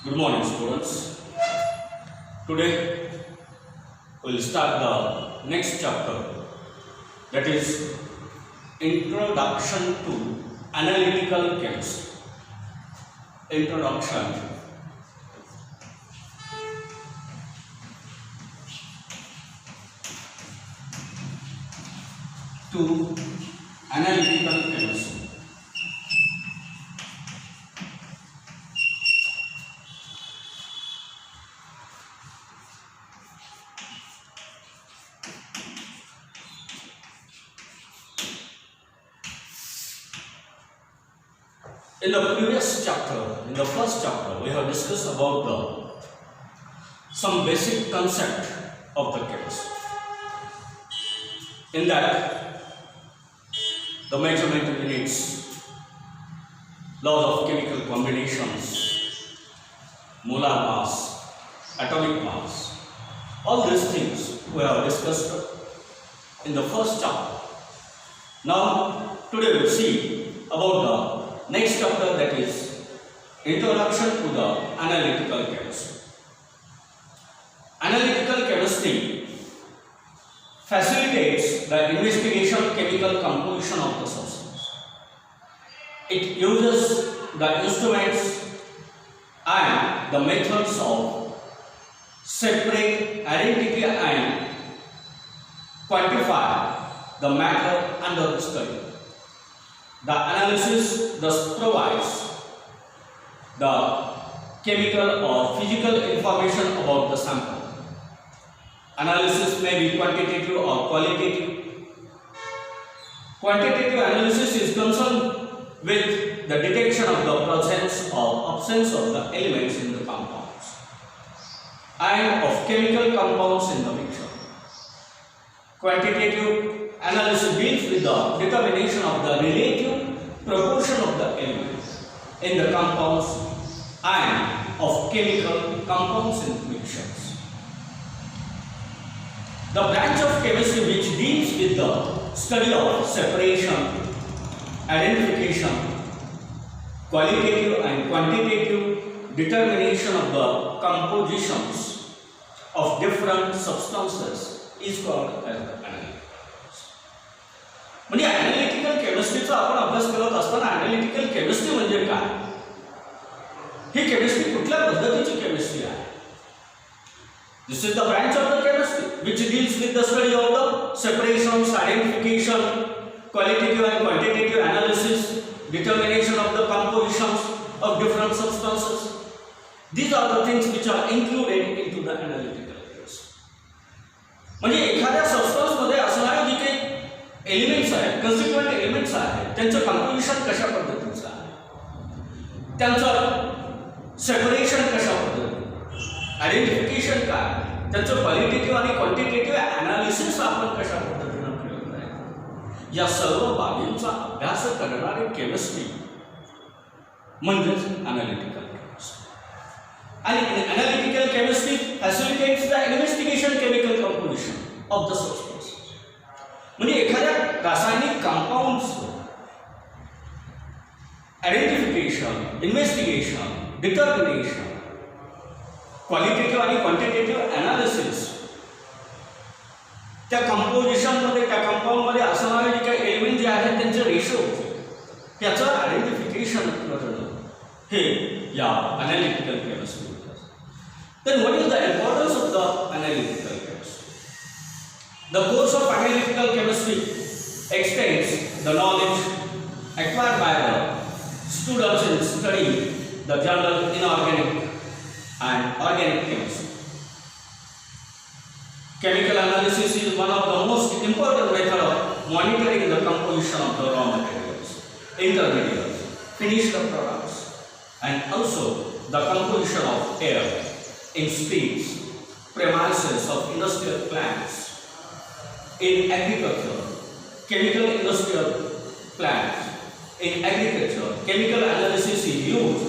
Good morning, students. Today we will start the next chapter, that is Introduction to Analytical Chemistry. Introduction to Analytical Chemistry. In the previous chapter, in the first chapter, we have discussed about some basic concept of the chemistry. In that, the measurement units, laws of chemical combinations, molar mass, atomic mass, all these things we have discussed in the first chapter. Now, today we will see about the next chapter, that is Introduction to the Analytical Chemistry. Analytical chemistry facilitates the investigation of chemical composition of the substance. It uses the instruments and the methods of separate, identify and quantify the matter under study. The analysis thus provides the chemical or physical information about the sample. Analysis may be quantitative or qualitative. Quantitative analysis is concerned with the detection of the presence or absence of the elements in the compounds and of chemical compounds in the mixture. Quantitative analysis deals with the determination of the relative proportion of the elements in the compounds and of chemical compounds in mixtures. The branch of chemistry which deals with the study of separation, identification, qualitative and quantitative determination of the compositions of different substances is called as the analytical. म्हणजे analytical केमिस्ट्रीचा आपण अभ्यास करत असताना analytical chemistry म्हणजे काय, ही chemistry कुठल्या पद्धतीची chemistry आहे? This is the branch of the chemistry which deals with the study of the separations, identification, qualitative and quantitative analysis, determination of the compositions of different substances. These are the things which are included into the analytical chemistry. म्हणजे एखाद्या substance मध्ये असणारे जे काही elements आहेत, constituent elements आहेत, त्यांचं composition कशा पद्धतीचं आहे, त्यांचं सेपरेशन कशा पद्धतीने, आयडेंटिफिकेशन काय, त्यांचं क्वालिटेटिव्ह आणि क्वांटिटेटिव्ह ॲनालिसिस आपण कशा पद्धतीने केलं आहे, या सर्व बाबींचा अभ्यास करणारी केमिस्ट्री म्हणजेच ॲनालिटिकल केमिस्ट्री. आणि analytical chemistry facilitates the investigation chemical composition of the substance. म्हणजे एखाद्या रासायनिक compounds identification, investigation, determination, qualitative आणि क्वांटिटेटिव्ह ॲनालिसिस, त्या कंपोजिशनमध्ये, त्या कंपाऊंडमध्ये असणारे जे काही एलिमेंट जे आहेत त्यांचे रेशो, त्याचं आयडेंटिफिकेशन करणं हे या analytical chemistry. Then what is the importance of the analytical chemistry? The course of analytical chemistry extends the knowledge acquired by the students in studying the general inorganic and organic chemistry. Chemical analysis is one of the most important methods of monitoring the composition of the raw materials, intermediates, finished products, and also the composition of air in streets, premises of industrial plants. In agriculture, chemical industrial plants. In agriculture, chemical analysis is used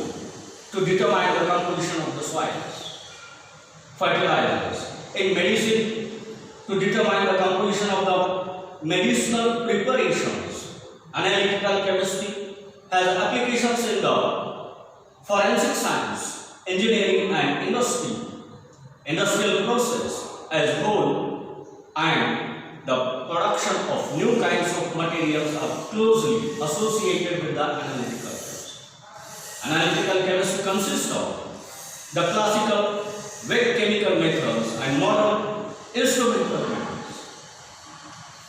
to determine the composition of the soils, fertilizers. In medicine, to determine the composition of the medicinal preparations. Analytical chemistry has applications in the forensic science, engineering and industry, industrial process as whole, and the production of new kinds of materials are closely associated with the analytical chemistry. Analytical chemistry consists of the classical wet chemical methods and modern instrumental methods.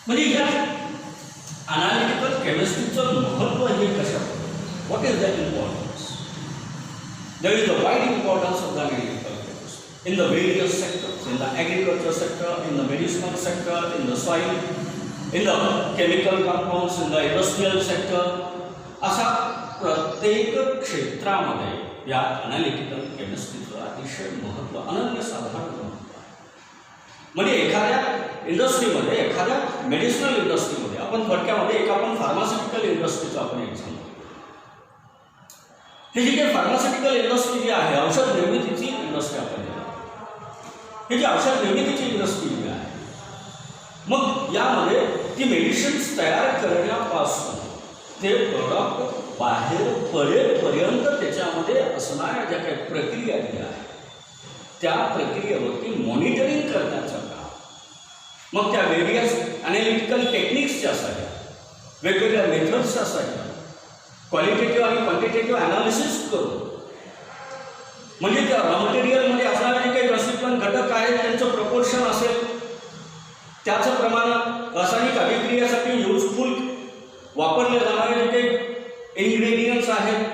म्हणजे या analytical chemistryचं महत्त्व हे कशात? What is that importance? There is a wide importance of the analytical chemistry in the various sectors, in the agriculture sector, in the medicinal sector, in the soil, in the chemical compounds, in the industrial sector. अशा प्रत्येक क्षेत्रामध्ये या analytical केमिस्ट्रीचं अतिशय महत्त्व, अनन्यसाधारण महत्त्व आहे. म्हणजे एखाद्या इंडस्ट्रीमध्ये, एखाद्या मेडिसिनल इंडस्ट्रीमध्ये, आपण थोडक्यामध्ये एक आपण फार्मास्युटिकल इंडस्ट्रीचं आपण एक्झाम्पल, हे जी काही फार्मास्युटिकल इंडस्ट्री जी आहे, औषध निर्मितीची इंडस्ट्री आपण हे जी औषध निर्मितीची इंडस्ट्री जी आहे, मग यामध्ये ती मेडिसिन्स तयार करण्यापासून ते प्रोडक्ट बाहेर पडेपर्यंत त्याच्यामध्ये असणाऱ्या ज्या काही प्रक्रिया ज्या आहेत त्या प्रक्रियेवरती मॉनिटरिंग करण्याचं काम, मग त्या वेगवेगळ्या ॲनालिटिकल टेक्निक्सच्या साठी, वेगवेगळ्या मेथड्सच्या साठी क्वालिटेटिव्ह आणि क्वांटिटेटिव्ह ॲनालिसिस करून, म्हणजे त्या रॉ मटेरियलमध्ये असणारे जे काही कन्स्टिट्युएंट घटक आहेत त्यांचं प्रपोर्शन असेल, त्याचं प्रमाण, रासायनिक अभिक्रियेसाठी युजफुल वापरले जाणारे जे काही इन्ग्रेडियंट्स आहेत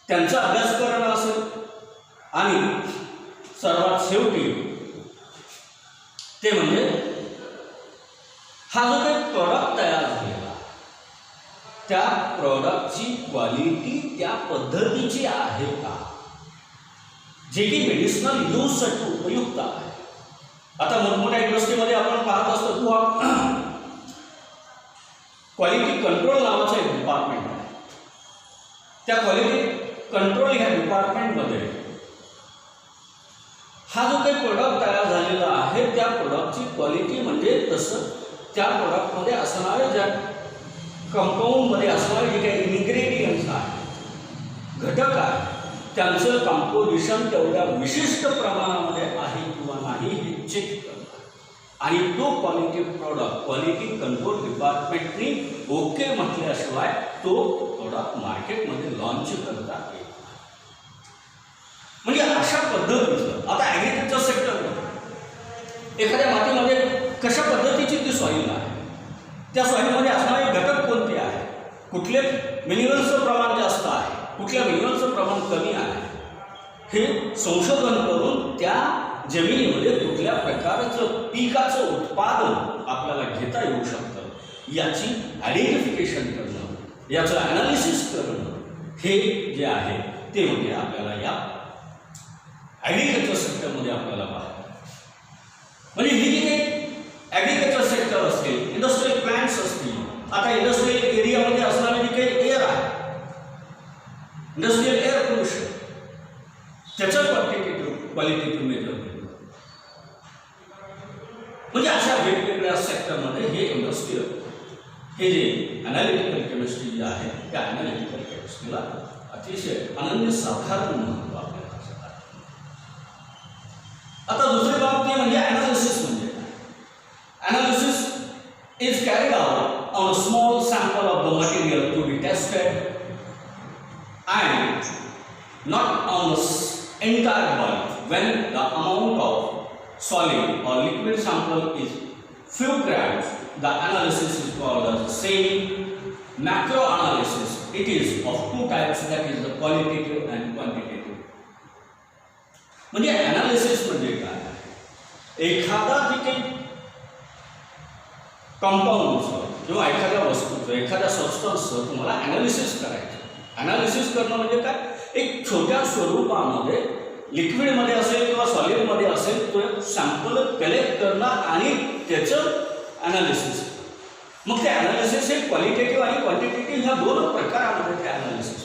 त्यांचा अभ्यास करणं असेल, आणि सर्वात शेवटी ते म्हणजे हा जो काही प्रॉडक्ट तयार झालेला त्या प्रॉडक्टची क्वालिटी त्या पद्धतीची आहे का, जे की मेडिसिनल यूजसाठी उपयुक्त आहे. आता मोठमोठ्या इंडस्ट्रीमध्ये आपण पाहत असतो किंवा क्वालिटी कंट्रोल नावाचं एक डिपार्टमेंट आहे. त्या क्वालिटी कंट्रोल ह्या डिपार्टमेंटमध्ये हा जो काही प्रोडक्ट तयार झालेला आहे त्या प्रोडक्टची क्वालिटी म्हणजे तसं त्या प्रोडक्टमध्ये असणाऱ्या ज्या कंपाऊंडमध्ये असणारे जे काही इन्ग्रेडियंट्स आहेत, घटक आहेत, त्यांचं कंपोजिशन तेवढ्या विशिष्ट प्रमाणामध्ये आहे किंवा नाही हे चेक करतात, आणि तो क्वालिटी प्रोडक्ट क्वालिटी कंट्रोल डिपार्टमेंटनी ओके म्हटल्याशिवाय तो प्रोडक्ट मार्केटमध्ये लॉन्च करता येईल. म्हणजे अशा पद्धतीचं आता ॲग्रिकल्चर सेक्टरमध्ये एखाद्या मातीमध्ये कशा पद्धतीची ती सॉईल आहे, त्या सॉईलमध्ये असणारे घटक कोणते आहेत, कुठले मिनरल्सचं प्रमाण जास्त आहे, कुठल्या मिनरल्सचं प्रमाण कमी आहे, हे संशोधन करून त्या जमिनीमध्ये कुठल्या प्रकारचं पिकाचं उत्पादन आपल्याला घेता येऊ शकतं याची आयडेंटिफिकेशन करणं, याचं ॲनालिसिस करणं, हे जे आहे ते म्हणजे आपल्याला या ॲग्रिकल्चर सेक्टरमध्ये आपल्याला पाहायला. म्हणजे ही जी काही ॲग्रिकल्चर सेक्टर असतील, इंडस्ट्रियल प्लांट्स असतील, आता इंडस्ट्रियल एरियामध्ये असणारे जे काही एअर आहे, इंडस्ट्रियल एअर पोल्युशन, त्याचं क्वालिटेटिव्ह मेजर, म्हणजे अशा वेगवेगळ्या सेक्टरमध्ये हे इंडस्ट्रियल हे जे अनालिटिकल केमिस्ट्री जे आहे त्या अनालिटिकल केमिस्ट्रीला अतिशय अनन्यसाधारण महत्त्व आपल्याला दिसत आहे. आता दुसरी बाब ती म्हणजे ॲनालिसिस. म्हणजे analysis is carried out on a small sample of the material to be tested and not on the entire body. When the amount of solid or liquid sample is few grams, the analysis is called as same macro analysis. It is of two types, that is the qualitative and quantitative. म्हणजे analysis म्हणजे काय, एखादा जे काही कंपाऊंडचं किंवा एखाद्या वस्तूचं, एखाद्या सबस्टन्सचं तुम्हाला analysis करायचं. ॲनालिसिस करणं म्हणजे काय, एक छोट्या स्वरूपामध्ये लिक्विडमध्ये असेल किंवा सॉलिडमध्ये असेल तो सॅम्पल कलेक्ट करणं आणि त्याचं ॲनालिसिस. मग ते ॲनालिसिस हे क्वालिटेटिव्ह आणि क्वांटिटेटिव्ह ह्या दोन प्रकारामध्ये ते ॲनालिसिस.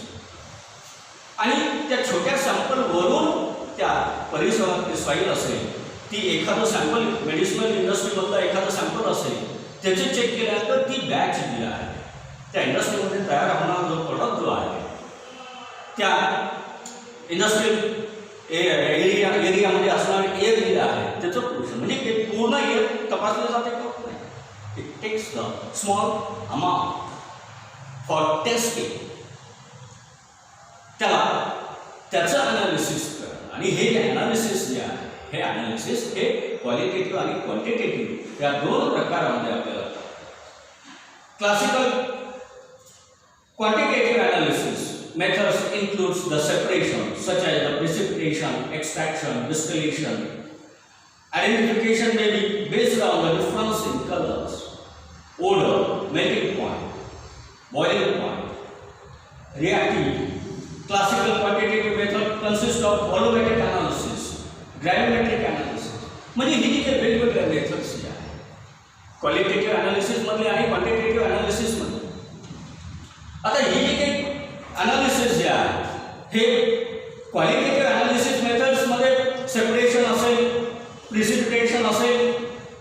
आणि त्या छोट्या सॅम्पलवरून त्या परिसरातली सॉईल असेल, ती एखादं सॅम्पल मेडिसिनल इंडस्ट्रीमधलं एखादं सॅम्पल असेल त्याचे चेक केल्यानंतर ती बॅच जी आहे त्या इंडस्ट्रीमध्ये तयार होणारा जो प्रोडक्ट जो आहे त्या इंडस्ट्रियल एरियामध्ये असणारे एअर जे आहे त्याचं पोल्युशन, म्हणजे ते पूर्ण एअर तपासलं जाते का नाही. It takes the small amount for testing, त्याचं अनालिसिस करणं. आणि हे जे अनालिसिस जे आहे हे अनालिसिस हे क्वालिटेटिव्ह आणि क्वांटिटेटिव्ह या दोन प्रकारामध्ये आपल्याला classical quantitative analysis methods includes the separation such as the precipitation, extraction, distillation. Identification may be based on the difference in colors, odor, melting point, boiling point, reactivity. Classical quantitative method consists of volumetric analysis, gravimetric analysis. म्हणजे ही जी काही वेगवेगळ्या methods जे आहेत qualitative analysis मधले आणि quantitative analysis मध्ये. आता ही जी काही analysis जे आहे हे क्वालिटेटिव्ह अनालिसिस मेथड्समध्ये सेपरेशन असेल, प्रिसिपिटेशन असेल,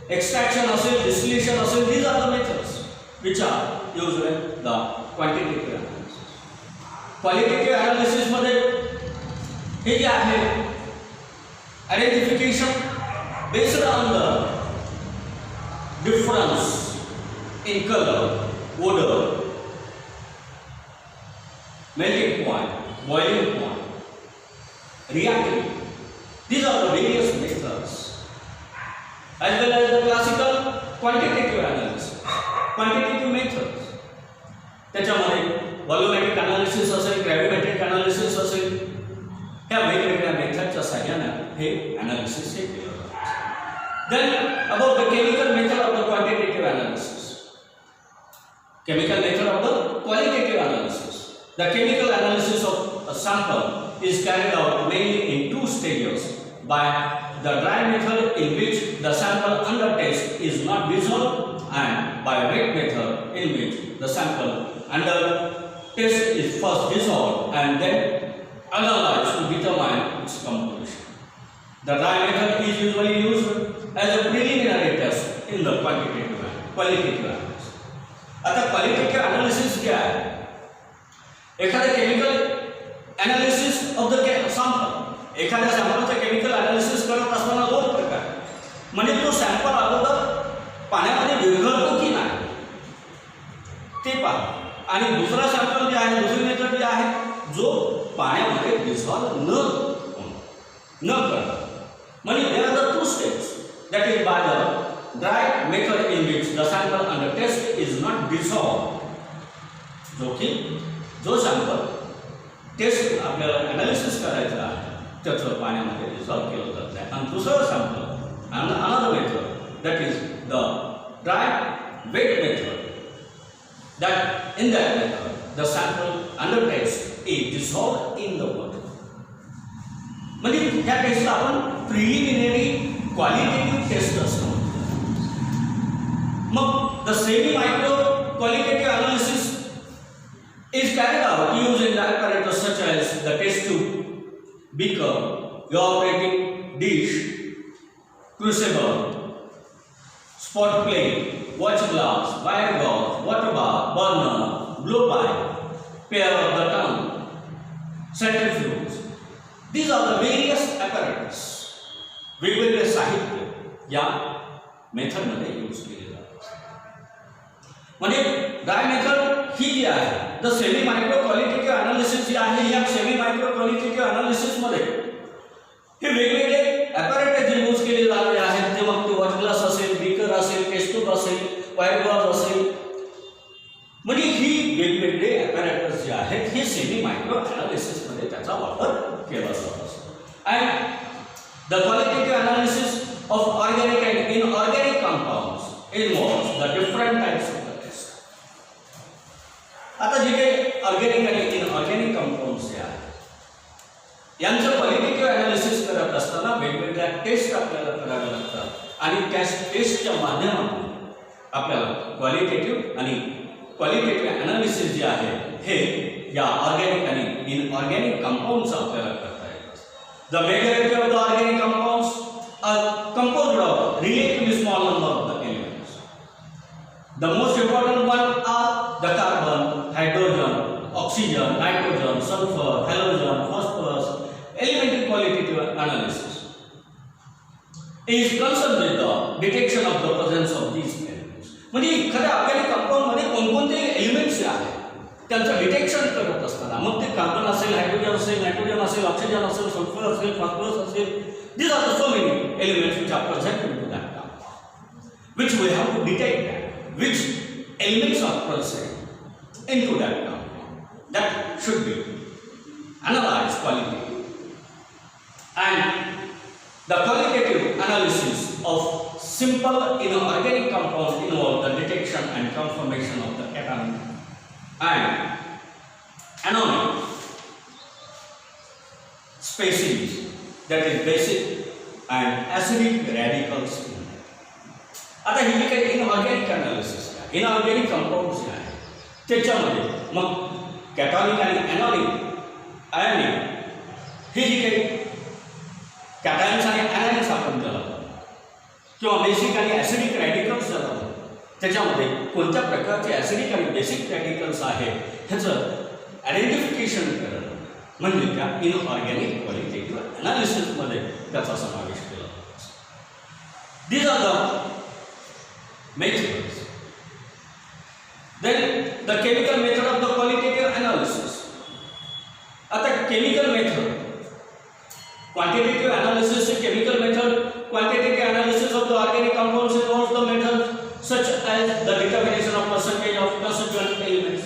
एक्सट्रॅक्शन असेल, डिस्टिलेशन असेल, these are the methods which are used in the quantitative analysis. Qualitative अनालिसिसमध्ये हे जे आहे identification based on the difference in colour, odor, melting point, boiling point, reactivity. These are the various methods. As well as the classical quantitative analysis, quantitative methods. त्याच्यामध्ये व्हॉल्युमेट्रिक analysis असेल, gravimetric analysis असेल, ह्या वेगवेगळ्या मेथडच्या सहाय्याने हे अनालिसिस हे केलं जातं. Then about the chemical method of the quantitative analysis, chemical method of the qualitative analysis. The chemical analysis of a sample is carried out mainly in two stages: by the dry method, in which the sample under test is not dissolved, and by wet method, in which the sample under test is first dissolved and then analyzed to determine its composition. The dry method is usually used as a preliminary test in the qualitative analysis. आता qualitative analysis क्या है? एखाद्या chemical analysis of the sample, एखाद्या सॅम्पलचं chemical analysis करत असताना दोन प्रकार, म्हणजे तो सॅम्पल अगोदर पाण्यामध्ये विरघळतो की नाही ते पहा, आणि दुसरा सॅम्पल जे आहे, दुसरी मेथड जी आहे जो पाण्यामध्ये डिसॉल्व न करतो. म्हणजे there are the two steps, that is by the dry method in which the sample under test is not dissolve, जो की जो सॅम्पल टेस्ट आपल्याला अनालिसिस करायचं आहे त्याचं पाण्यामध्ये डिसॉल्व केलं जात नाही. आणि दुसरं sample another method that is the dry wet method, that in that method the sample under test is dissolve in the water. म्हणजे त्या टेस्टला आपण प्रिलिमिनरी क्वालिटेटिव्ह टेस्ट असतो. मग the semi micro qualitative analysis is carried out using the apparatus such as the test tube, beaker, evaporating dish, crucible, spot plate, watch glass, wire gauze, water bath, burner, blow pipe, pair of the tongue, centrifuge. These are the various apparatus. वेगवेगळे साहित्य या मेथडमध्ये use केले जातात. म्हणजे dry method ही जी आहे, the semi micro qualitative analysis जी आहे, या सेमी मायक्रो क्वालिटेटिव्ह अनालिसिस मध्ये हे वेगवेगळे ॲपॅरेटस जे यूज केले जाणारे आहेत, ते मग ते वॉच ग्लास असेल, बीकर असेल, टेस्ट ट्यूब असेल, वायर गॉज असेल, म्हणजे ही वेगवेगळे ॲपॅरेटस जे आहेत हे सेमी मायक्रो अनालिसिस मध्ये त्याचा वापर केला जात असतो. And the qualitative analysis of organic and inorganic compounds involves the different types of आता जे काही ऑर्गॅनिक आणि इनऑर्गॅनिक कंपाऊंड्स जे आहेत यांचं क्वालिटेटिव्ह अनालिसिस करत असताना वेगवेगळ्या टेस्ट आपल्याला कराव्या लागतात आणि त्या टेस्टच्या माध्यमातून आपल्याला क्वालिटेटिव्ह आणि क्वालिटेटिव्ह अनालिसिस जे आहे हे या ऑर्गॅनिक आणि इनऑर्गॅनिक कंपाऊंड्सचं आपल्याला करता येतं. The majority of the organic compounds are composed of relatively small number of the elements. The most important one are the carbon, hydrogen, oxygen, nitrogen, sulfur, halogen, phosphorus, is concerned with the detection of the presence of these elements. म्हणजे एखाद्या organic कंपाऊंडमध्ये कोणकोणते elements आहेत त्यांचं detection करत असताना मग ते carbon असेल, hydrogen असेल, नायट्रोजन असेल, ऑक्सिजन असेल, सल्फर असेल, फॉस्फरस असेल, these are the so many elements which are present into that compound, which we have to detect that, which elements are present into that compound. That should be analyzed qualitatively. And the qualitative analysis of simple inorganic compounds involve the detection and confirmation of the cationic and anionic species, that is basic and acidic radicals. आता ही जी काही inorganic analysis आहे, inorganic compounds जे आहे त्याच्यामध्ये मग कॅटॉनिक आणि ॲनॉनिक आयनिक ही जी काही कॅटायन्स आणि ॲनायन्स आपण ज्याला किंवा बेसिक आणि ॲसिडिक रॅडिकल्स ज्याला त्याच्यामध्ये कोणत्या प्रकारचे ॲसिडिक आणि बेसिक रॅडिकल्स आहेत ह्याचं आयडेंटिफिकेशन करणं म्हणजे त्या इनऑर्गॅनिक क्वालिटेटिव्ह अनालिसिसमध्ये त्याचा समावेश केला जातो. These are the methods. Then the chemical method of the qualitative analysis. आता chemical method, quantitative analysis is chemical method. Quantitative analysis of the organic compounds involves the method such as the determination of percentage of constituent elements,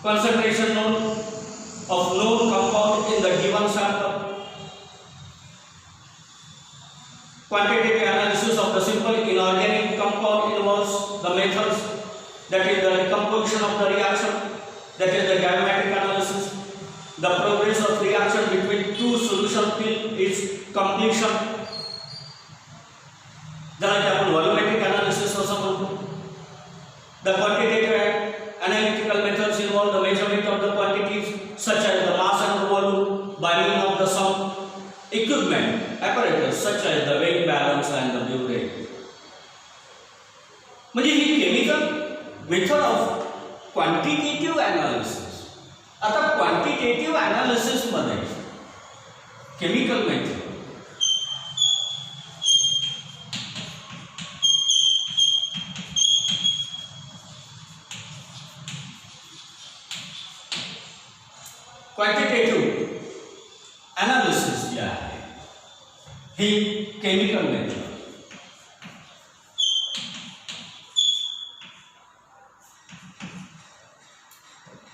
concentration known of known compound in the given sample. Quantitative analysis of the simple inorganic compound involves the methods, that is the decomposition of the reaction, that is the diametric analysis, the progress of reaction between two solution till its completion. ज्याला की आपण volumetric analysis असं म्हणतो. The quantitative analytical methods involve the measurement of the quantities such as the mass and the volume by means of the sum equipment apparatus such as the weight balance and the Buell rate. म्हणजे ही chemical method of quantitative analysis. आता quantitative analysis मध्ये chemical method quantitative analysis जे आहे ही chemical method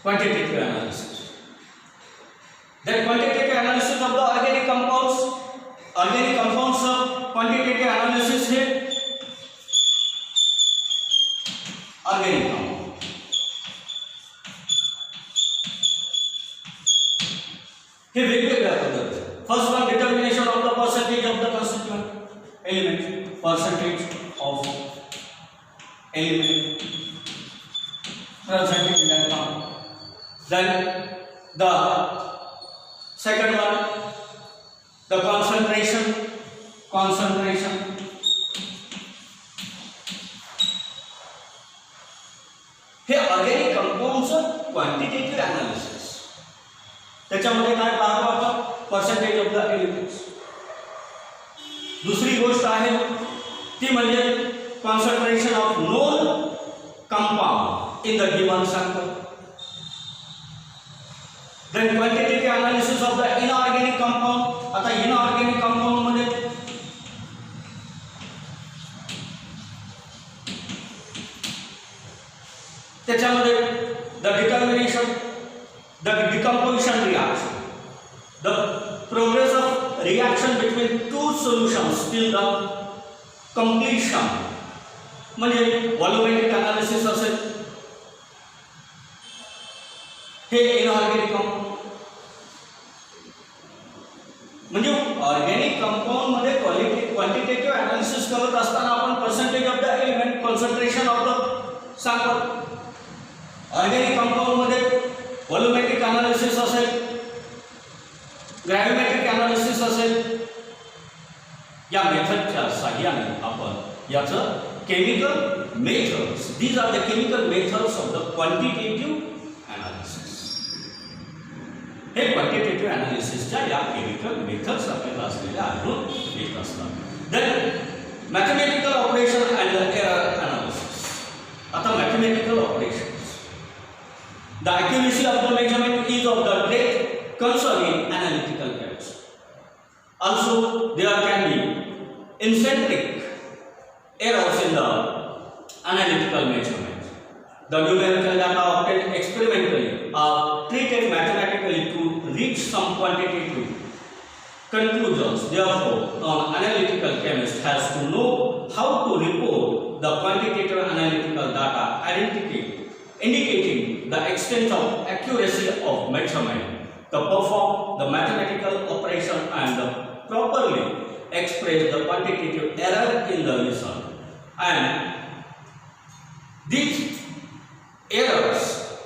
quantitative analysis. Then quantitative analysis of the organic compounds of quantitative analysis है organic compound. हे वेगवेगळ्या पद्धती. First one, determination of the percentage of the constituent element, percentage of element present in that compound. Then the second one, the concentration. हे organic कंपाऊंडचं quantitative analysis. त्याच्यामध्ये काय पाहतो आपण? Percentage of the elements. दुसरी गोष्ट आहे ती म्हणजे concentration of known compound in the given sample. Then quantitative analysis of the inorganic compound. आता inorganic compound मध्ये त्याच्यामध्ये the determination, the decomposition reaction, the progress of reaction between two solutions till the completion. म्हणजे volumetric analysis असेल हे inorganic compound. म्हणजे organic compound मध्ये quantitative analysis करत असताना आपण percentage of the element, concentration of the sample. Organic compound मध्ये volumetric analysis असेल, ग्रॅव्हिमेट्रिक अनालिसिस असेल. या मेथडच्या साहाय्याने आपण याचं chemical methods, these are the chemical methods of the quantitative analysis. हे क्वांटिटेटिव्ह अनालिसिसच्या या केमिकल मेथड्स आपल्याला असलेल्या आढळून येत असतात. Then mathematical operation and the error analysis. आता mathematical operations. The accuracy of the measurement is of the great concern in analytical chemistry. Also, there can be eccentric errors in the analytical measurement. The numerical data obtained experimentally are treated mathematically to reach some quantitative conclusions. Therefore, an analytical chemist has to know how to report the quantitative analytical data indicating the extent of accuracy of measurement, to perform the mathematical operation and properly express the quantitative error in the result. And these errors,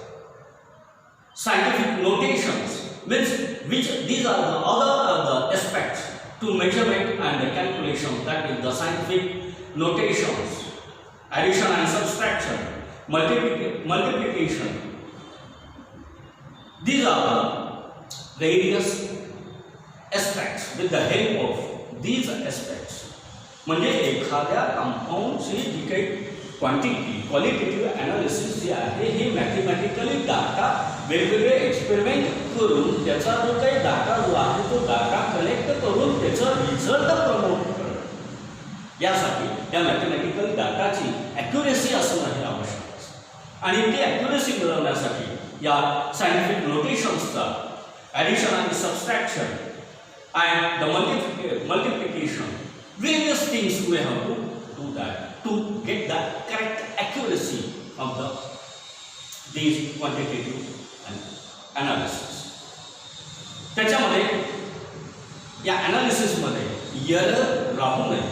scientific notations, means these are the other aspects to measurement and the calculation, that is the scientific notations, addition and subtraction, multiplication. These are the various aspects. With the help of these aspects, म्हणजे एखाद्या कंपाऊंडची जी काही qualitative analysis जी आहे ही mathematically data वेगवेगळे experiment करून त्याचा जो काही data जो आहे तो डाटा कलेक्ट करून त्याचा रिझल्ट प्रमोट करणं, यासाठी या मॅथमॅटिकल डाटाची ॲक्युरेसी असणं हे आवश्यक असतं. आणि ती ॲक्युरेसी मिळवण्यासाठी या सायंटिफिक नोटेशन्सचा ॲडिशन आणि subtraction and the multiplication, various things we have to do that to get the correct accuracy of these quantitative analysis. त्याच्यामध्ये या analysis मध्ये एरर राहू नये,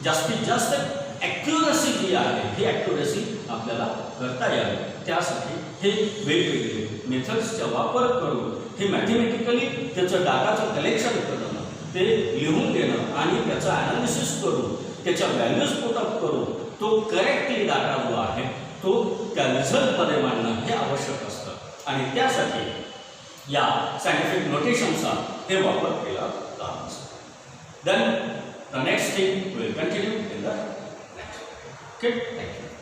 जास्तीत जास्त ॲक्युरसी जी आहे ही ॲक्युरसी आपल्याला करता यावी, त्यासाठी हे वेगवेगळे मेथड्सचा वापर करून हे मॅथमॅटिकली त्याचं डाटाचं कलेक्शन करणं, ते लिहून देणं आणि त्याचं ॲनालिसिस करून त्याच्या व्हॅल्यूज पुट अप करून तो करेक्टली डाटा जो आहे तो त्या रिझल्टमध्ये मांडणं हे आवश्यक असतं. आणि त्यासाठी या सायंटिफिक नोटेशनचा हे वापर केला जात असतो. Then the next thing will continue in the next. Okay, thank you.